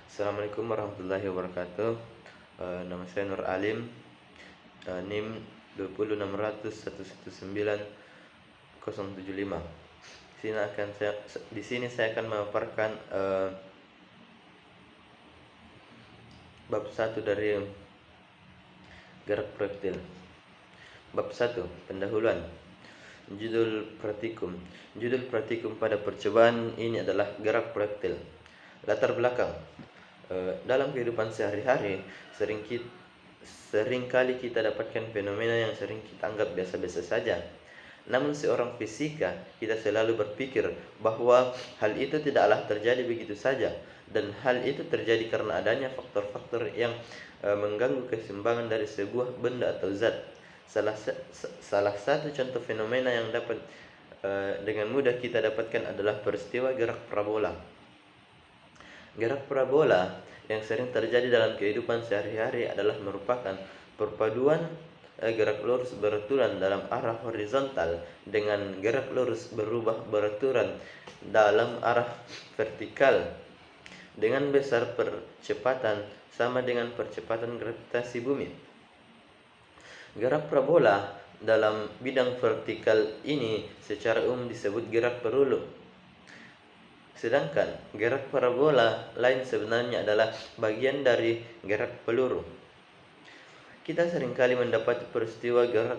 Assalamualaikum warahmatullahi wabarakatuh. Nama saya Nur Alim, NIM 20600119075. Di sini saya akan memaparkan bab 1 dari gerak proyektil. Bab 1, pendahuluan. Judul praktikum pada percobaan ini adalah gerak proyektil. Latar belakang. Dalam kehidupan sehari-hari seringkali kita dapatkan fenomena yang sering kita anggap biasa-biasa saja. Namun seorang fisika, kita selalu berpikir bahwa hal itu tidaklah terjadi begitu saja, dan hal itu terjadi karena adanya faktor-faktor yang mengganggu keseimbangan dari sebuah benda atau zat. Salah satu contoh fenomena yang dapat dengan mudah kita dapatkan adalah peristiwa gerak parabola. Gerak parabola yang sering terjadi dalam kehidupan sehari-hari adalah merupakan perpaduan gerak lurus beraturan dalam arah horizontal dengan gerak lurus berubah beraturan dalam arah vertikal dengan besar percepatan sama dengan percepatan gravitasi bumi. Gerak parabola dalam bidang vertikal ini secara umum disebut gerak peluru. Sedangkan gerak parabola lain sebenarnya adalah bagian dari gerak peluru. Kita seringkali mendapat peristiwa gerak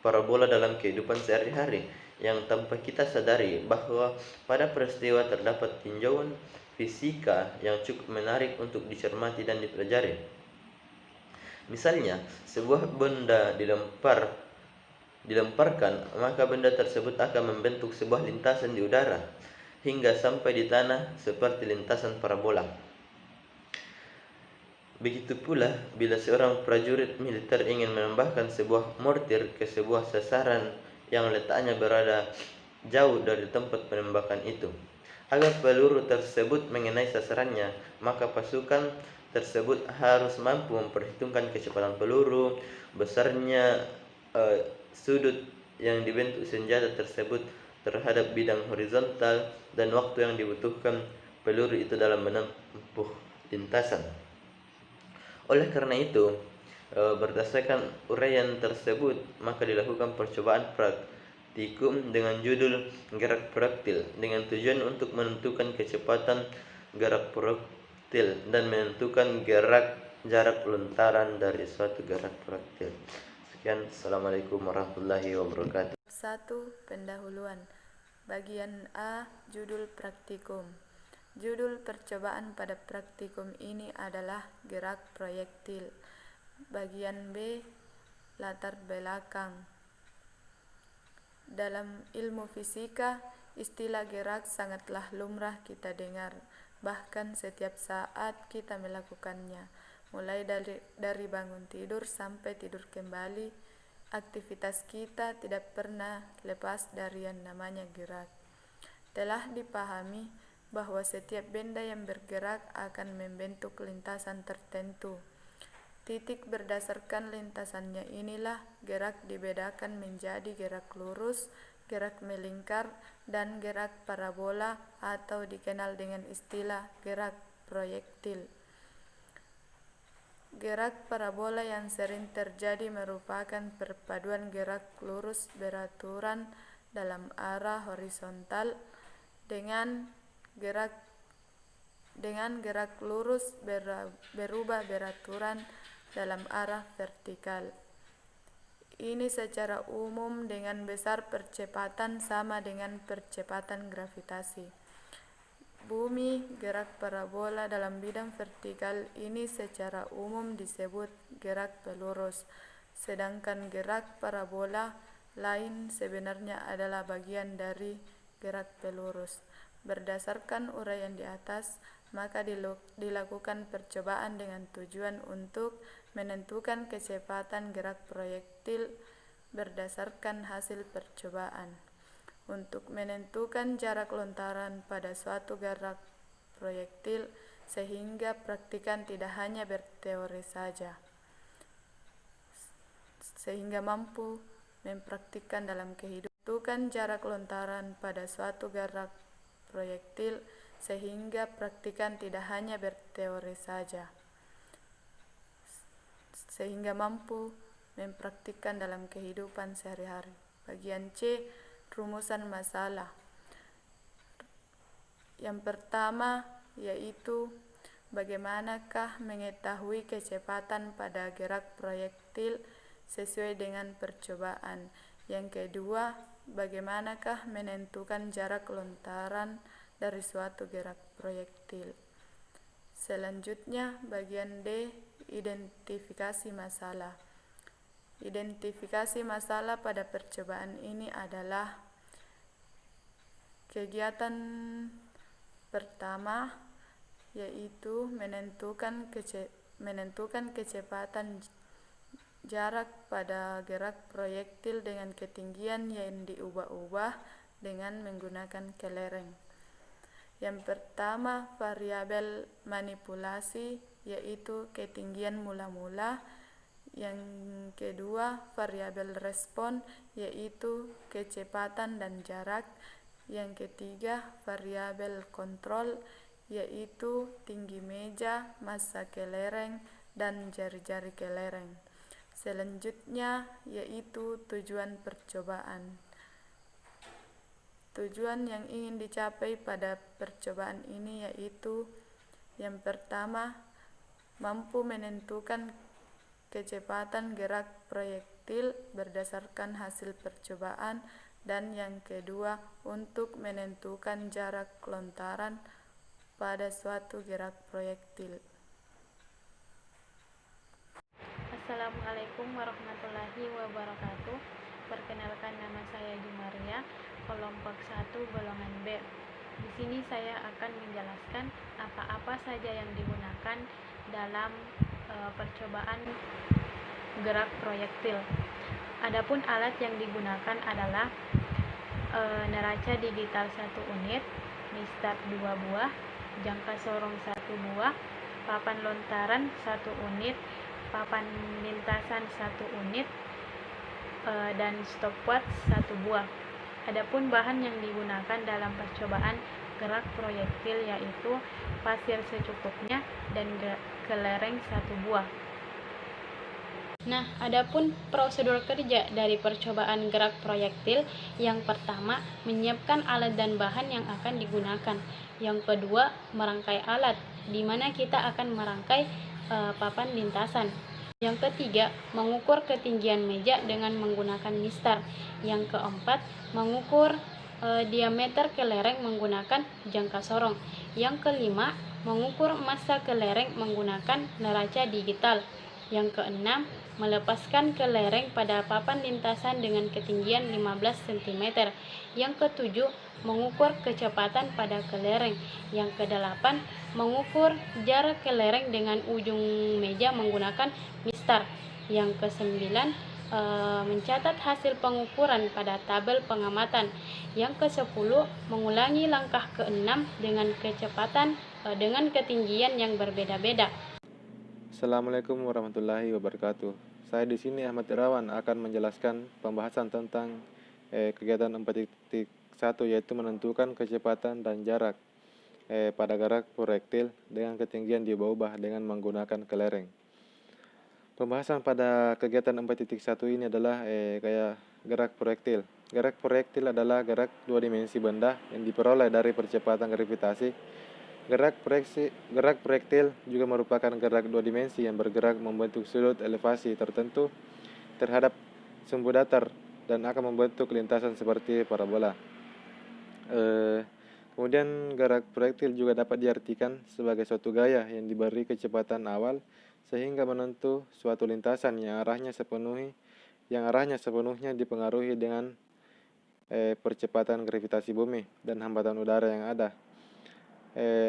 parabola dalam kehidupan sehari-hari yang tanpa kita sadari bahwa pada peristiwa terdapat tinjauan fisika yang cukup menarik untuk dicermati dan dipelajari. Misalnya, sebuah benda dilemparkan, maka benda tersebut akan membentuk sebuah lintasan di udara hingga sampai di tanah seperti lintasan parabola. Begitu pula bila seorang prajurit militer ingin menembakkan sebuah mortir ke sebuah sasaran yang letaknya berada jauh dari tempat penembakan itu. Agar peluru tersebut mengenai sasarannya, maka pasukan tersebut harus mampu memperhitungkan kecepatan peluru, besarnya sudut yang dibentuk senjata tersebut terhadap bidang horizontal, dan waktu yang dibutuhkan peluru itu dalam menempuh lintasan. Oleh karena itu, berdasarkan uraian tersebut, maka dilakukan percobaan praktikum dengan judul gerak proyektil dengan tujuan untuk menentukan kecepatan gerak proyektil dan menentukan jarak lontaran dari suatu gerak proyektil. Sekian, Assalamualaikum warahmatullahi wabarakatuh. 1. Pendahuluan. Bagian A. Judul praktikum. Judul percobaan pada praktikum ini adalah gerak proyektil. Bagian B. Latar belakang. Dalam ilmu fisika, istilah gerak sangatlah lumrah kita dengar, bahkan setiap saat kita melakukannya, mulai dari bangun tidur sampai tidur kembali. Aktivitas kita tidak pernah lepas dari yang namanya gerak. Telah dipahami bahwa setiap benda yang bergerak akan membentuk lintasan tertentu. Titik berdasarkan lintasannya inilah gerak dibedakan menjadi gerak lurus, gerak melingkar, dan gerak parabola atau dikenal dengan istilah gerak proyektil. Gerak parabola yang sering terjadi merupakan perpaduan gerak lurus beraturan dalam arah horizontal dengan gerak lurus berubah beraturan dalam arah vertikal. Ini secara umum dengan besar percepatan sama dengan percepatan gravitasi. Bumi, gerak parabola dalam bidang vertikal ini secara umum disebut gerak pelurus, sedangkan gerak parabola lain sebenarnya adalah bagian dari gerak pelurus. Berdasarkan uraian di atas, maka dilakukan percobaan dengan tujuan untuk menentukan kecepatan gerak proyektil berdasarkan hasil percobaan. Untuk menentukan jarak lontaran pada suatu gerak proyektil sehingga praktikan tidak hanya berteori saja, sehingga mampu mempraktikkan dalam kehidupan. Menentukan jarak lontaran pada suatu gerak proyektil sehingga praktikan tidak hanya berteori saja, sehingga mampu mempraktikkan dalam kehidupan sehari-hari. Bagian C, rumusan masalah. Yang pertama yaitu bagaimanakah mengetahui kecepatan pada gerak proyektil sesuai dengan percobaan. Yang kedua, bagaimanakah menentukan jarak lontaran dari suatu gerak proyektil. Selanjutnya, bagian D, identifikasi masalah. Identifikasi masalah pada percobaan ini adalah kegiatan pertama yaitu menentukan kecepatan jarak pada gerak proyektil dengan ketinggian yang diubah-ubah dengan menggunakan kelereng. Yang pertama, variabel manipulasi yaitu ketinggian mula-mula. Yang kedua, variabel respon yaitu kecepatan dan jarak. Yang ketiga, variabel kontrol yaitu tinggi meja, massa kelereng, dan jari-jari kelereng. Selanjutnya yaitu tujuan percobaan. Tujuan yang ingin dicapai pada percobaan ini yaitu yang pertama, mampu menentukan kecepatan gerak proyektil berdasarkan hasil percobaan, dan yang kedua, untuk menentukan jarak lontaran pada suatu gerak proyektil. Assalamualaikum warahmatullahi wabarakatuh. Perkenalkan, nama saya Jumaria, kelompok 1 golongan B. Di sini saya akan menjelaskan apa-apa saja yang digunakan dalam percobaan gerak proyektil. Adapun alat yang digunakan adalah neraca digital 1 unit, mistar 2 buah, jangka sorong 1 buah, papan lontaran 1 unit, papan lintasan 1 unit, dan stopwatch 1 buah. Adapun bahan yang digunakan dalam percobaan gerak proyektil yaitu pasir secukupnya dan kelereng 1 buah. Nah, adapun prosedur kerja dari percobaan gerak proyektil, yang pertama, menyiapkan alat dan bahan yang akan digunakan. Yang kedua, merangkai alat, di mana kita akan merangkai papan lintasan. Yang ketiga, mengukur ketinggian meja dengan menggunakan mistar. Yang keempat, mengukur diameter kelereng menggunakan jangka sorong. Yang kelima, mengukur massa kelereng menggunakan neraca digital. Yang keenam, melepaskan kelereng pada papan lintasan dengan ketinggian 15 cm. Yang ketujuh, mengukur kecepatan pada kelereng. Yang kedelapan, mengukur jarak kelereng dengan ujung meja menggunakan mistar. Yang kesembilan, mencatat hasil pengukuran pada tabel pengamatan. Yang kesepuluh, mengulangi langkah keenam dengan kecepatan dengan ketinggian yang berbeda-beda. Assalamualaikum warahmatullahi wabarakatuh. Saya di sini Ahmad Irawan akan menjelaskan pembahasan tentang kegiatan 4.1 yaitu menentukan kecepatan dan jarak pada gerak proyektil dengan ketinggian diubah-ubah dengan menggunakan kelereng. Pembahasan pada kegiatan 4.1 ini adalah kayak gerak proyektil. Gerak proyektil adalah gerak 2 dimensi benda yang diperoleh dari percepatan gravitasi. Gerak proyektil juga merupakan gerak 2 dimensi yang bergerak membentuk sudut elevasi tertentu terhadap sumbu datar dan akan membentuk lintasan seperti parabola. Kemudian gerak proyektil juga dapat diartikan sebagai suatu gaya yang diberi kecepatan awal sehingga menentu suatu lintasan yang arahnya sepenuhnya dipengaruhi dengan percepatan gravitasi bumi dan hambatan udara yang ada.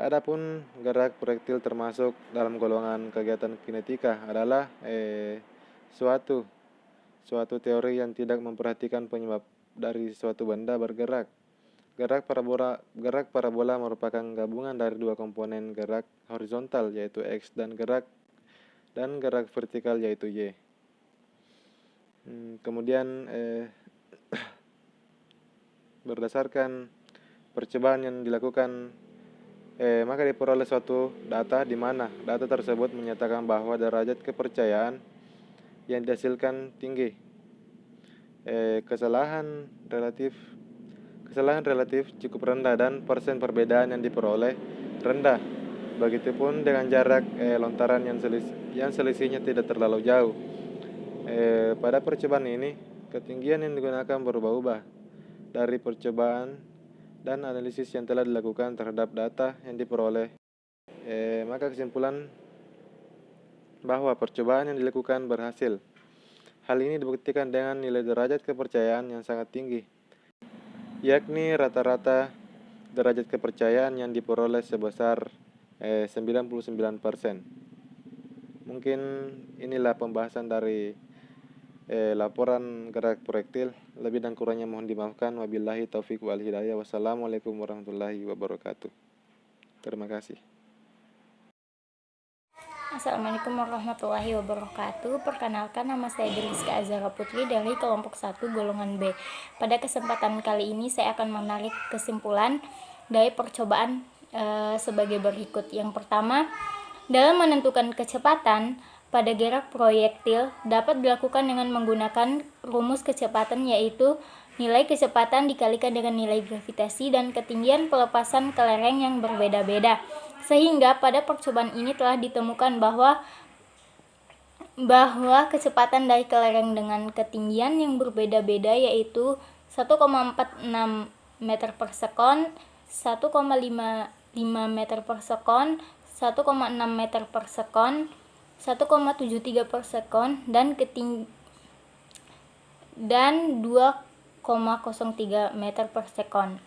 Adapun gerak proyektil termasuk dalam golongan kegiatan kinetika adalah suatu teori yang tidak memperhatikan penyebab dari suatu benda bergerak. Gerak parabola merupakan gabungan dari dua komponen gerak horizontal yaitu X dan gerak vertikal yaitu Y. Kemudian berdasarkan percobaan yang dilakukan maka diperoleh suatu data di mana data tersebut menyatakan bahwa derajat kepercayaan yang dihasilkan tinggi. Kesalahan relatif cukup rendah dan persen perbedaan yang diperoleh rendah. Begitupun dengan jarak lontaran yang selisihnya tidak terlalu jauh. Pada percobaan ini, ketinggian yang digunakan berubah-ubah dari percobaan dan analisis yang telah dilakukan terhadap data yang diperoleh. Maka kesimpulan bahwa percobaan yang dilakukan berhasil. Hal ini dibuktikan dengan nilai derajat kepercayaan yang sangat tinggi, yakni rata-rata derajat kepercayaan yang diperoleh sebesar 99%. Mungkin inilah pembahasan dari laporan gerak proyektil. Lebih dan kurangnya mohon dimaafkan. Wabillahi taufiq wal hidayah. Wassalamualaikum warahmatullahi wabarakatuh. Terima kasih. Assalamualaikum warahmatullahi wabarakatuh. Perkenalkan, nama saya Deliska Azhara Putri dari kelompok 1 golongan B. Pada kesempatan kali ini saya akan menarik kesimpulan dari percobaan sebagai berikut. Yang pertama, dalam menentukan kecepatan pada gerak proyektil dapat dilakukan dengan menggunakan rumus kecepatan, yaitu nilai kecepatan dikalikan dengan nilai gravitasi dan ketinggian pelepasan kelereng yang berbeda-beda. Sehingga pada percobaan ini telah ditemukan bahwa kecepatan dari kelereng dengan ketinggian yang berbeda-beda, yaitu 1,46 meter per sekon, 1,55 meter per sekon, 1,6 meter per sekon, 1,73 per sekon, dan 2,03 meter per sekon.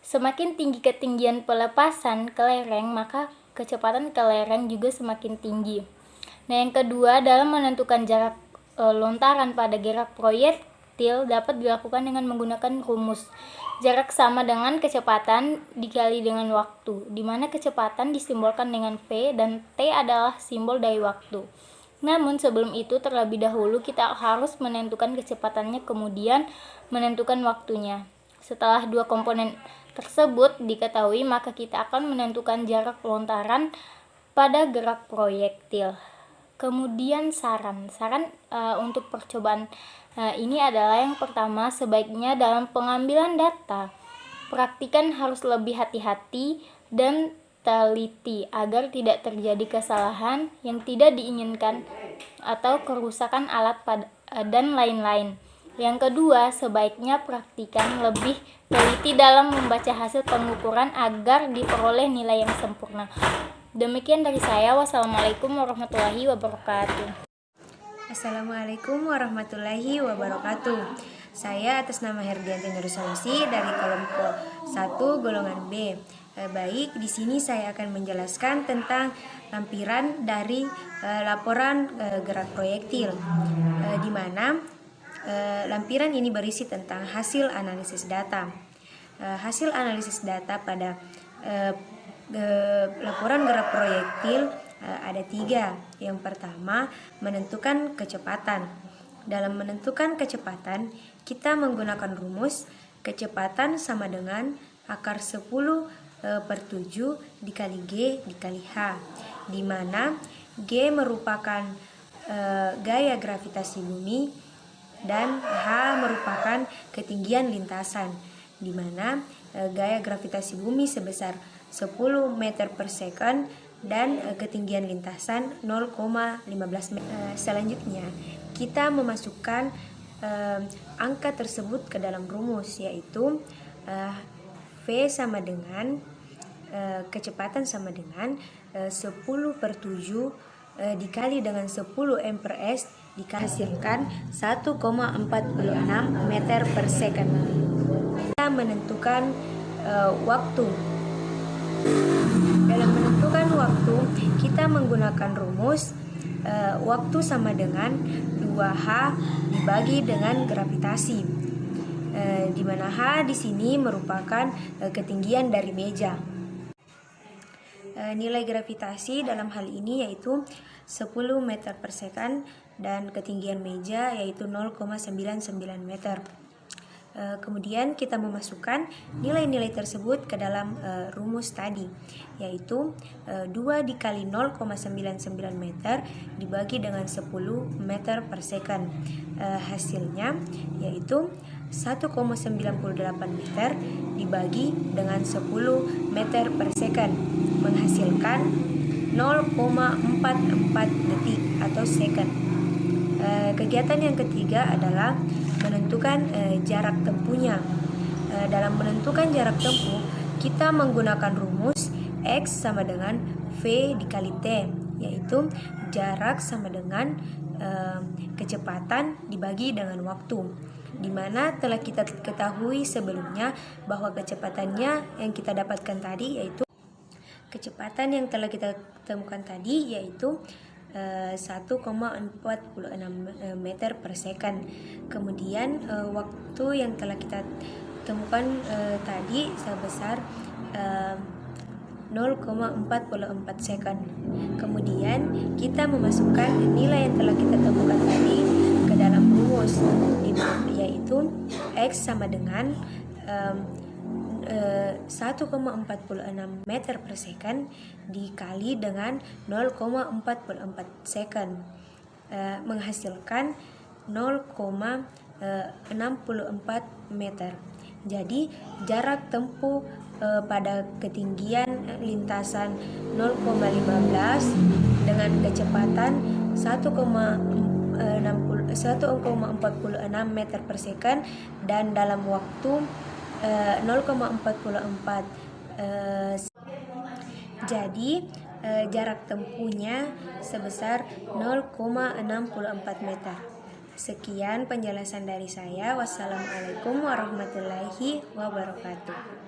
Semakin tinggi ketinggian pelepasan kelereng, maka kecepatan kelereng juga semakin tinggi. Nah, yang kedua, dalam menentukan jarak lontaran pada gerak proyektil dapat dilakukan dengan menggunakan rumus jarak sama dengan kecepatan dikali dengan waktu, di mana kecepatan disimbolkan dengan V dan T adalah simbol dari waktu. Namun sebelum itu, terlebih dahulu kita harus menentukan kecepatannya, kemudian menentukan waktunya. Setelah dua komponen tersebut diketahui, maka kita akan menentukan jarak lontaran pada gerak proyektil. Kemudian saran untuk percobaan ini adalah yang pertama, sebaiknya dalam pengambilan data, praktikan harus lebih hati-hati dan teliti agar tidak terjadi kesalahan yang tidak diinginkan atau kerusakan alat dan lain-lain. Yang kedua, sebaiknya praktikan lebih teliti dalam membaca hasil pengukuran agar diperoleh nilai yang sempurna. Demikian dari saya. Wassalamualaikum warahmatullahi wabarakatuh. Assalamualaikum warahmatullahi wabarakatuh. Saya atas nama Herdianti Nursanusi dari kelompok 1 golongan B. Baik, di sini saya akan menjelaskan tentang lampiran dari laporan gerak proyektil, di mana lampiran ini berisi tentang hasil analisis data. Hasil analisis data pada laporan gerak proyektil ada 3. Yang pertama, menentukan kecepatan. Dalam menentukan kecepatan, kita menggunakan rumus kecepatan sama dengan akar 10/7 dikali G dikali H, di mana G merupakan gaya gravitasi bumi dan H merupakan ketinggian lintasan, di mana gaya gravitasi bumi sebesar 10 meter per second dan ketinggian lintasan 0,15 meter. Selanjutnya, kita memasukkan angka tersebut ke dalam rumus, yaitu V sama dengan kecepatan sama dengan 10/7 dikali dengan 10 m per s dihasilkan 1,46 meter per second. Kita menentukan waktu. Dalam menentukan waktu, kita menggunakan rumus waktu sama dengan 2H dibagi dengan gravitasi, di mana H di sini merupakan ketinggian dari meja. Nilai gravitasi dalam hal ini yaitu 10 meter per second dan ketinggian meja yaitu 0,99 meter. Kemudian kita memasukkan nilai-nilai tersebut ke dalam rumus tadi, yaitu 2 dikali 0,99 meter dibagi dengan 10 meter per second. Hasilnya yaitu 1,98 meter dibagi dengan 10 meter per second menghasilkan 0,44 detik atau second. Kegiatan yang ketiga adalah menentukan jarak tempuhnya. Dalam menentukan jarak tempuh, kita menggunakan rumus X sama dengan V dikali T, yaitu jarak sama dengan kecepatan dibagi dengan waktu, di mana telah kita ketahui sebelumnya bahwa kecepatannya yang kita dapatkan tadi yaitu kecepatan yang telah kita temukan tadi yaitu 1,46 meter per second. Kemudian waktu yang telah kita temukan tadi sebesar 0,44 second. Kemudian kita memasukkan nilai yang telah kita temukan tadi ke dalam rumus, yaitu X sama dengan 1,46 meter per second dikali dengan 0,44 second menghasilkan 0,64 meter. Jadi jarak tempuh pada ketinggian lintasan 0,15 dengan kecepatan 1,46 meter per second dan dalam waktu 0,44. Jadi jarak tempuhnya sebesar 0,64 meter. Sekian penjelasan dari saya. Wassalamualaikum warahmatullahi wabarakatuh.